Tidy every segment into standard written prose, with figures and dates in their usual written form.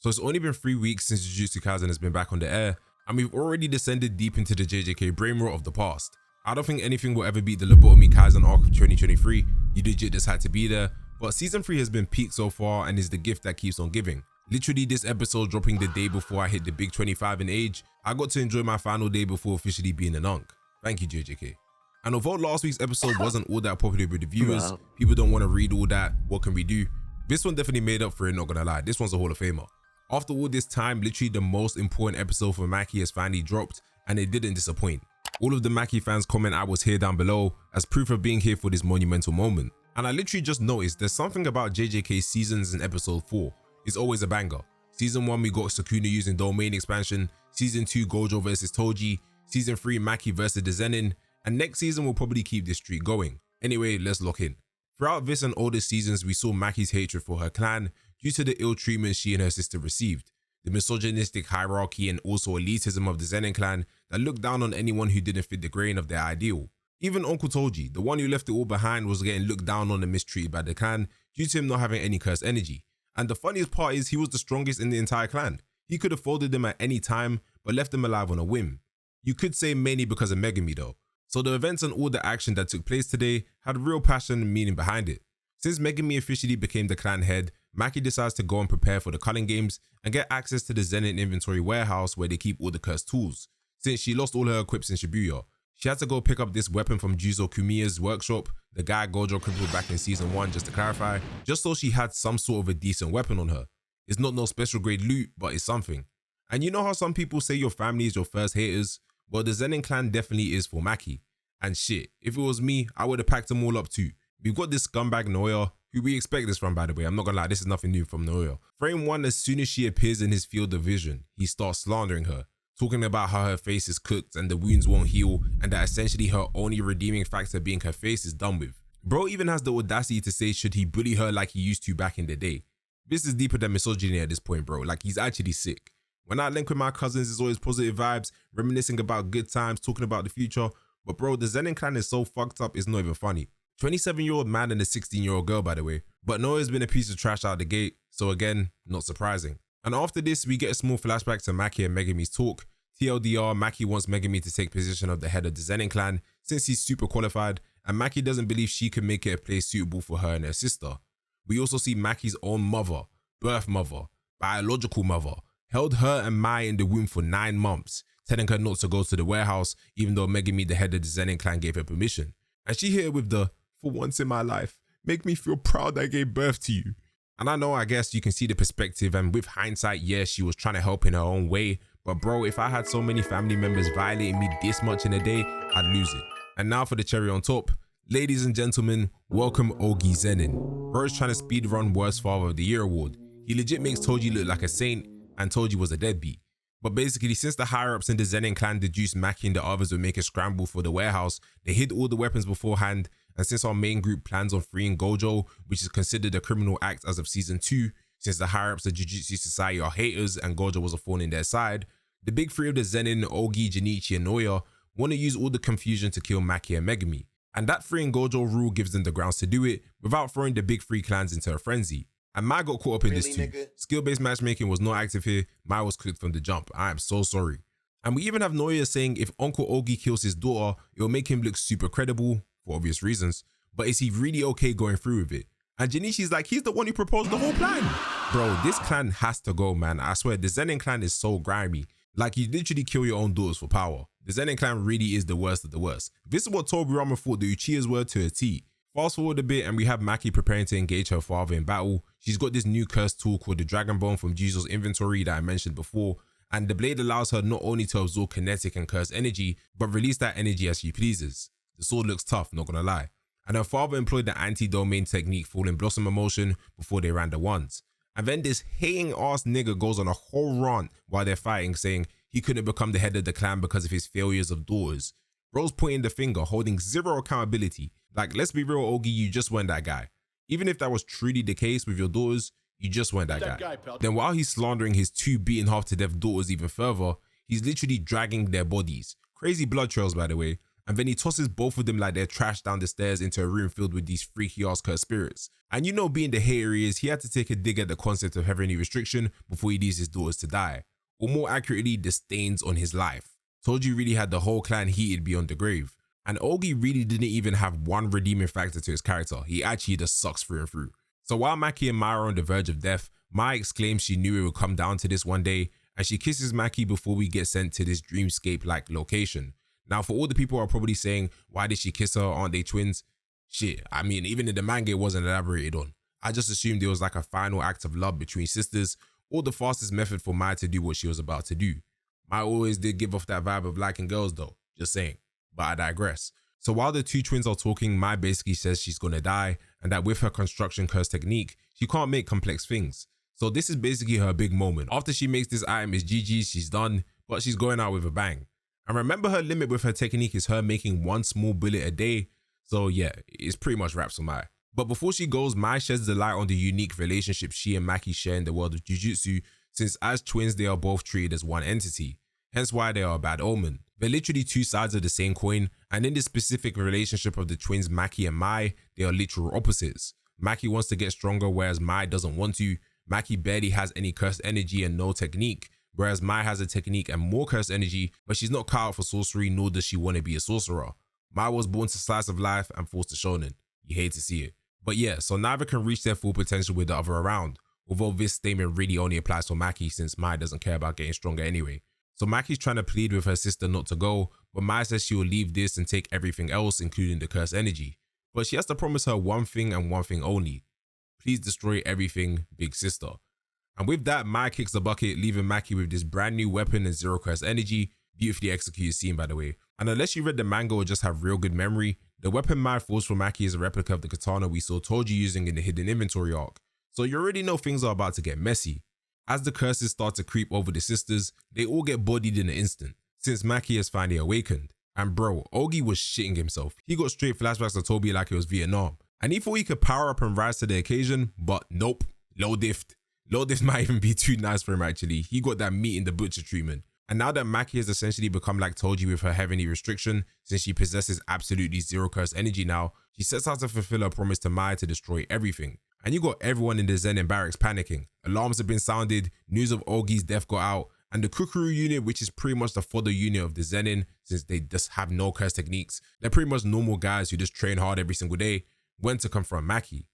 So it's only been 3 weeks since Jujutsu Kaisen has been back on the air, and we've already descended deep into the JJK brain rot of the past. I don't think anything will ever beat the Lobotomy Kaisen arc of 2023, you legit just had to be there, but season 3 has been peak so far and is the gift that keeps on giving. Literally this episode dropping the day before I hit the big 25 in age, I got to enjoy my final day before officially being an unk. Thank you JJK. And although last week's episode wasn't all that popular with the viewers, people don't want to read all that, what can we do? This one definitely made up for it, not gonna lie, this one's a Hall of Famer. After all this time, literally the most important episode for Maki has finally dropped, and it didn't disappoint. All of the Maki fans comment I was here down below as proof of being here for this monumental moment. And I literally just noticed there's something about JJK seasons in episode 4. It's always a banger. Season 1 we got Sukuna using domain expansion, season 2 Gojo versus Toji, season 3 Maki versus the Zenin, and next season will probably keep this streak going. Anyway, let's lock in. Throughout this and older seasons, we saw Maki's hatred for her clan due to the ill treatment she and her sister received, the misogynistic hierarchy and also elitism of the Zenin Clan that looked down on anyone who didn't fit the grain of their ideal. Even Uncle Toji, the one who left it all behind, was getting looked down on and mistreated by the clan due to him not having any cursed energy. And the funniest part is he was the strongest in the entire clan. He could have folded them at any time, but left them alive on a whim. You could say mainly because of Megami though. So the events and all the action that took place today had real passion and meaning behind it. Since Megami officially became the clan head, Maki decides to go and prepare for the culling games and get access to the Zenin inventory warehouse where they keep all the cursed tools. Since she lost all her equips in Shibuya, she had to go pick up this weapon from Juzo Kumiya's workshop, the guy Gojo crippled back in season 1 just to clarify, just so she had some sort of a decent weapon on her. It's not no special grade loot, but it's something. And you know how some people say your family is your first haters? Well, the Zenin clan definitely is for Maki. And shit, if it was me, I would have packed them all up too. We've got this scumbag Noya, who we expect this from by the way, I'm not gonna lie, this is nothing new from Noya. Frame 1, as soon as she appears in his field of vision, he starts slandering her, talking about how her face is cooked and the wounds won't heal, and that essentially her only redeeming factor being her face is done with. Bro even has the audacity to say should he bully her like he used to back in the day. This is deeper than misogyny at this point, bro, like he's actually sick. When I link with my cousins, it's always positive vibes, reminiscing about good times, talking about the future, but bro, the Zenin clan is so fucked up it's not even funny. 27-year-old man and a 16-year-old girl by the way, but Noya's been a piece of trash out the gate, so again, not surprising. And after this, we get a small flashback to Maki and Megami's talk. TLDR, Maki wants Megami to take position of the head of the Zenin clan since he's super qualified, and Maki doesn't believe she can make it a place suitable for her and her sister. We also see Maki's own mother, birth mother, biological mother, held her and Mai in the womb for 9 months, telling her not to go to the warehouse even though Megami, the head of the Zenin clan, gave her permission. And she hit her with the, "For once in my life, make me feel proud I gave birth to you." And I know, I guess you can see the perspective, and with hindsight, yes, she was trying to help in her own way, but bro, if I had so many family members violating me this much in a day, I'd lose it. And now for the cherry on top, ladies and gentlemen, welcome Ogie Zenin. Bro is trying to speedrun Worst Father of the Year award. He legit makes Toji look like a saint, and Toji was a deadbeat. But basically, since the higher-ups in the Zenin clan deduced Maki and the others would make a scramble for the warehouse, they hid all the weapons beforehand, and since our main group plans on freeing Gojo, which is considered a criminal act as of season 2, since the higher-ups of Jujutsu Society are haters and Gojo was a thorn in their side, the big three of the Zenin, Ogie, Junichi, and Noya want to use all the confusion to kill Maki and Megami. And that freeing Gojo rule gives them the grounds to do it without throwing the big 3 clans into a frenzy. And Mai got caught up in this too. Skill-based matchmaking was not active here. Mai was cooked from the jump. I am so sorry. And we even have Noya saying if Uncle Ogie kills his daughter, it will make him look super credible, for obvious reasons. But is he really okay going through with it? And Junichi's like, he's the one who proposed the whole plan. Bro, this clan has to go, man. I swear, the Zenin clan is so grimy. Like, you literally kill your own daughters for power. The Zenin clan really is the worst of the worst. This is what Tobirama thought the Uchihas were to a T. Fast forward a bit and we have Maki preparing to engage her father in battle. She's got this new cursed tool called the Dragon Bone from Juzo's inventory that I mentioned before, and the blade allows her not only to absorb kinetic and cursed energy, but release that energy as she pleases. The sword looks tough, not gonna lie. And her father employed the anti-domain technique Fallen Blossom emotion before they ran the ones. And then this hating ass nigga goes on a whole rant while they're fighting, saying he couldn't become the head of the clan because of his failures of daughters. Bro's pointing the finger, holding zero accountability. Like, let's be real, Ogie, you just weren't that guy. Even if that was truly the case with your daughters, you just weren't that guy. Then while he's slandering his 2 beaten half to death daughters even further, he's literally dragging their bodies. Crazy blood trails, by the way. and then he tosses both of them like they're trash down the stairs into a room filled with these freaky ass cursed spirits. And you know, being the hater he is, he had to take a dig at the concept of heavenly restriction before he leaves his daughters to die. Or more accurately, the stains on his life. Toji really had the whole clan heated beyond the grave. And Ogie really didn't even have one redeeming factor to his character. He actually just sucks through and through. So while Maki and Mai are on the verge of death, Mai exclaims she knew it would come down to this one day, and she kisses Maki before we get sent to this dreamscape-like location. Now, for all the people who are probably saying, why did she kiss her? Aren't they twins? Shit, I mean, even in the manga it wasn't elaborated on. I just assumed it was like a final act of love between sisters, or the fastest method for Mai to do what she was about to do. Mai always did give off that vibe of liking girls though, just saying. But I digress. So while the two twins are talking, Mai basically says she's gonna die, and that with her construction curse technique, she can't make complex things. So this is basically her big moment. After she makes this item, it's GG's, she's done, but she's going out with a bang. And remember, her limit with her technique is her making one small bullet a day. So yeah, it's pretty much wraps for Mai. But before she goes, Mai sheds the light on the unique relationship she and Maki share in the world of Jujutsu, since as twins they are both treated as one entity, hence why they are a bad omen. They're literally two sides of the same coin, and in this specific relationship of the twins Maki and Mai, they are literal opposites. Maki wants to get stronger, whereas Mai doesn't want to. Maki barely has any cursed energy and no technique, whereas Mai has a technique and more cursed energy, but she's not cut out for sorcery, nor does she want to be a sorcerer. Mai was born to slice of life and forced to shonen. You hate to see it. But yeah, so neither can reach their full potential with the other around, although this statement really only applies for Maki since Mai doesn't care about getting stronger anyway. So Maki's trying to plead with her sister not to go, but Mai says she will leave this and take everything else, including the cursed energy. But she has to promise her one thing and one thing only. Please destroy everything, big sister. And with that, Mai kicks the bucket, leaving Maki with this brand new weapon and zero cursed energy. Beautifully executed scene, by the way. And unless you read the manga or just have real good memory, the weapon Mai falls for Maki is a replica of the katana we saw Toji using in the hidden inventory arc. So you already know things are about to get messy. As the curses start to creep over the sisters, they all get bodied in an instant, since Maki has finally awakened. And bro, Ogie was shitting himself. He got straight flashbacks to Toby like it was Vietnam. And he thought he could power up and rise to the occasion, but nope, low diffed. Low diff might even be too nice for him actually. He got that meat in the butcher treatment. And now that Maki has essentially become like Toji with her heavenly restriction, since she possesses absolutely zero curse energy now, she sets out to fulfill her promise to Mai to destroy everything. And you got everyone in the Zenin barracks panicking. Alarms have been sounded, news of Ogie's death got out, and the Kukuru unit, which is pretty much the fodder unit of the Zenin, since they just have no curse techniques, they're pretty much normal guys who just train hard every single day, went to confront Maki.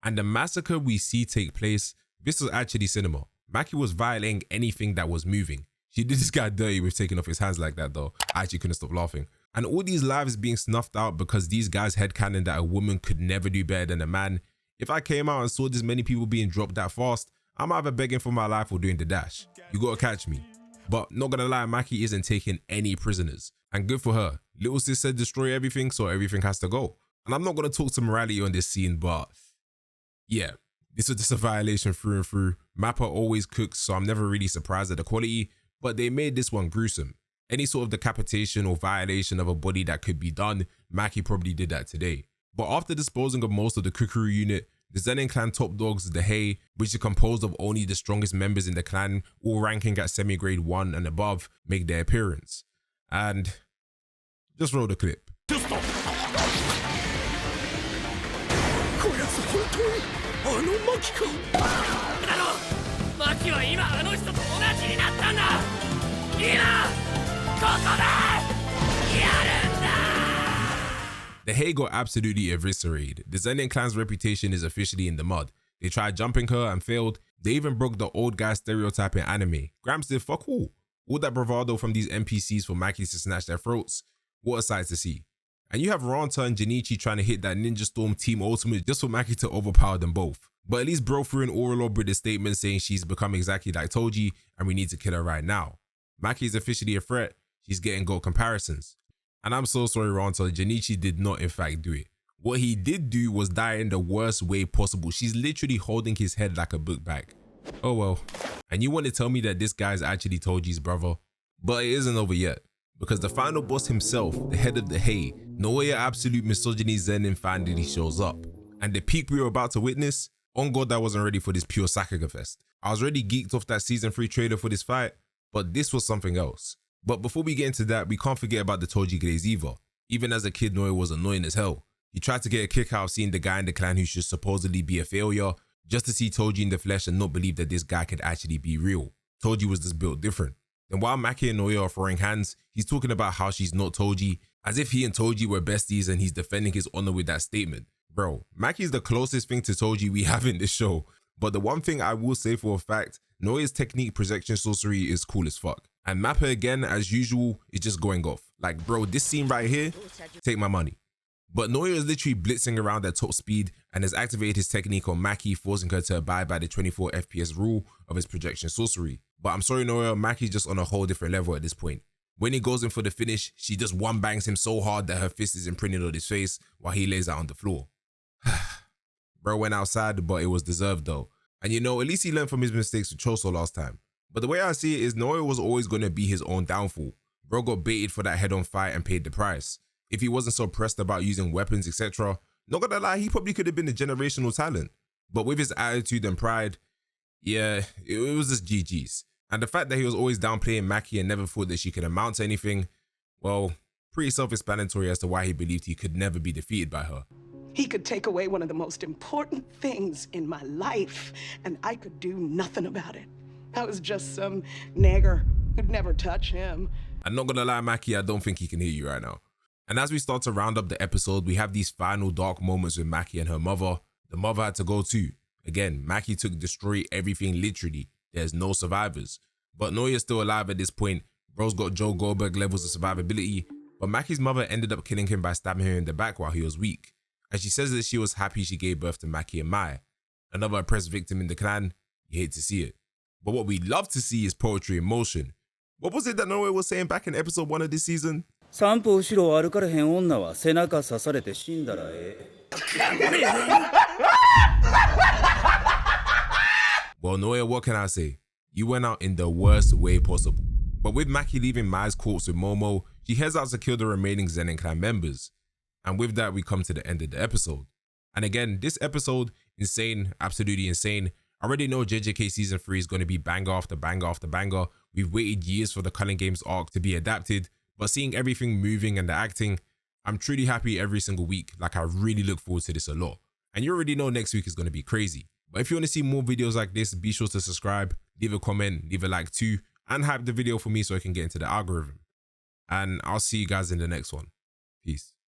And the massacre we see take place, this was actually cinema. Maki was violating anything that was moving. She did this guy dirty with taking off his hands like that though. I actually couldn't stop laughing. And all these lives being snuffed out because these guys headcanon that a woman could never do better than a man. If I came out and saw this many people being dropped that fast, I'm either begging for my life or doing the dash. You gotta catch me. But not gonna lie, Maki isn't taking any prisoners. And good for her. Little sis said destroy everything, so everything has to go. And I'm not gonna talk to morality on this scene, but yeah, this was just a violation through and through. Mappa always cooks, so I'm never really surprised at the quality, but they made this one gruesome. Any sort of decapitation or violation of a body that could be done, Maki probably did that today. But after disposing of most of the Kukuru unit, the Zenin Clan top dogs, the Hei, which is composed of only the strongest members in the clan, all ranking at semi-grade 1 and above, make their appearance. And just roll the clip. The Hei got absolutely eviscerated. The Zenin Clan's reputation is officially in the mud. They tried jumping her and failed. They even broke the old guy stereotype in anime. Gramps did fuck all. All that bravado from these NPCs for Maki to snatch their throats. What a sight to see. And you have Ranta and Junichi trying to hit that Ninja Storm Team Ultimate just for Maki to overpower them both. But at least broke through an oral orb with a statement saying she's become exactly like Toji and we need to kill her right now. Maki is officially a threat. She's getting goat comparisons. And I'm so sorry, Ranta, Junichi did not in fact do it. What he did do was die in the worst way possible. She's literally holding his head like a book bag. Oh well. And you want to tell me that this guy is actually Toji's brother? But it isn't over yet. Because the final boss himself, the head of the Hei, Naoya absolute misogyny Zenin finally shows up. And the peak we were about to witness, On God, I wasn't ready for this pure Sakura fest. I was already geeked off that season 3 trailer for this fight, but this was something else. But before we get into that, we can't forget about the Toji glaze either. Even as a kid, Noya was annoying as hell. He tried to get a kick out of seeing the guy in the clan who should supposedly be a failure, just to see Toji in the flesh and not believe that this guy could actually be real. Toji was just built different. Then while Maki and Noya are throwing hands, he's talking about how she's not Toji, as if he and Toji were besties, and he's defending his honor with that statement. Bro, Maki's the closest thing to Toji we have in this show. But the one thing I will say for a fact, Noya's technique projection sorcery is cool as fuck. And Mappa again, as usual, is just going off. Like bro, this scene right here, take my money. But Noya is literally blitzing around at top speed and has activated his technique on Maki, forcing her to abide by the 24 FPS rule of his projection sorcery. But I'm sorry Noya, Maki's just on a whole different level at this point. When he goes in for the finish, she just one bangs him so hard that her fist is imprinted on his face while he lays out on the floor. Bro went outside, but it was deserved though. And you know, at least he learned from his mistakes with Choso last time. But the way I see it is Noya was always going to be his own downfall. Bro got baited for that head-on fight and paid the price. If he wasn't so pressed about using weapons, etc., not gonna lie, he probably could have been a generational talent. But with his attitude and pride, yeah, it was just GG's. And the fact that he was always downplaying Maki and never thought that she could amount to anything, well, pretty self-explanatory as to why he believed he could never be defeated by her. He could take away one of the most important things in my life, and I could do nothing about it. I was just some nagger who'd never touch him. I'm not gonna lie, Maki, I don't think he can hear you right now. And as we start to round up the episode, we have these final dark moments with Maki and her mother. The mother had to go too. Again, Maki took destroy everything literally. There's no survivors. But Noya's still alive at this point. Bro's got Joe Goldberg levels of survivability. But Maki's mother ended up killing him by stabbing her in the back while he was weak. And she says that she was happy she gave birth to Maki and Mai. Another oppressed victim in the clan. You hate to see it. But what we love to see is poetry in motion. What was it that Noya was saying back in episode 1 of this season? 3歩後ろを歩かれへん女は背中刺されて死んだらええ。Well, Noya, what can I say? You went out in the worst way possible. But with Maki leaving Mai's corpse with Momo, she heads out to kill the remaining Zenin Clan members. And with that, we come to the end of the episode. And again, this episode, insane, absolutely insane. I already know JJK Season 3 is going to be banger after banger after banger. We've waited years for the Culling Games arc to be adapted. But seeing everything moving and the acting, I'm truly happy every single week. Like, I really look forward to this a lot. And you already know next week is going to be crazy. But if you want to see more videos like this, be sure to subscribe, leave a comment, leave a like too, and hype the video for me so I can get into the algorithm. And I'll see you guys in the next one. Peace.